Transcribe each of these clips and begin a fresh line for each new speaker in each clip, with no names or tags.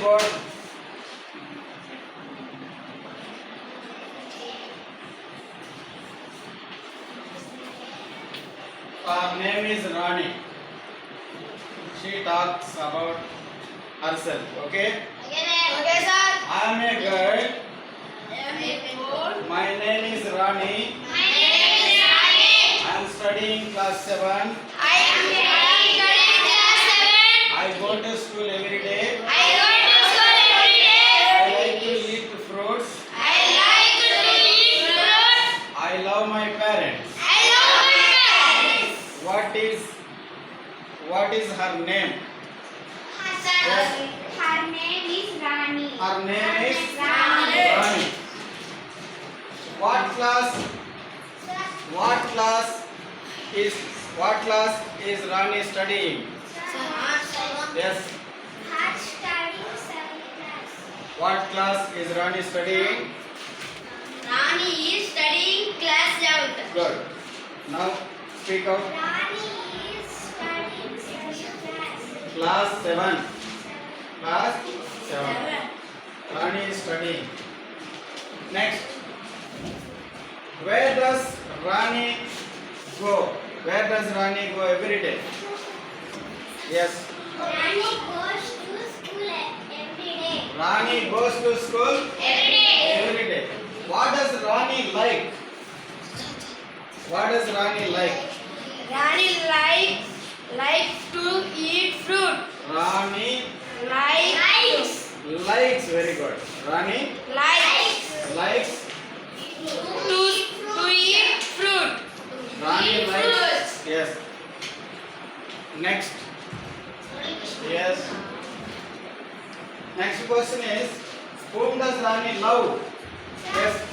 board. Her name is Rani. She talks about herself. Okay?
Okay, sir.
I am a girl.
My
My name is Rani.
name is Rani.
I am studying class 7.
I am studying class 7.
I go to school every day.
I go to school every day.
I like to eat fruits.
I like to eat fruits.
I love my parents.
I love my parents.
What is her name?
Sir, her name is Rani.
Her name is
Rani.
Rani. What class is Rani studying? Yes.
Her studying 7th class.
What class is Rani studying?
Rani is studying class 7th.
Good. Now speak out.
Rani is studying 7th class.
Class 7. Class 7. Rani is studying. Next. Where does Rani go? Where does Rani go every day? Yes.
Rani goes to school every day.
Rani goes to school
Every day.
every day. What does Rani like? What does Rani like?
Rani likes to eat fruit.
Rani
Likes
very good. Rani likes.
to eat fruit.
Rani
Eat
likes.
fruits.
Yes. Next. Yes. Next question is, whom does Rani love? Yes.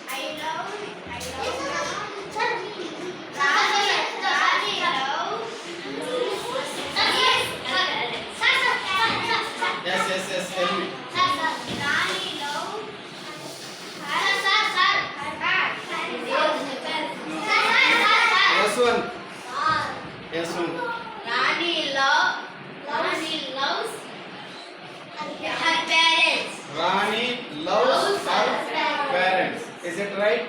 I love.
Yes. Tell me. Yes, one. Yes, one.
Rani loves her parents.
Rani loves her parents. Is it right?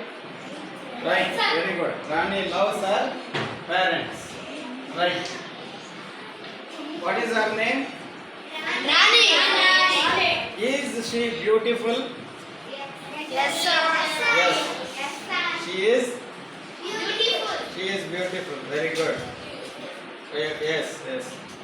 Right. Very good. Rani loves her parents. Right. What is her name?
Rani.
Is she beautiful?
Yes, sir.
Yes. She is.
Beautiful.
She is beautiful. Very good. Yes.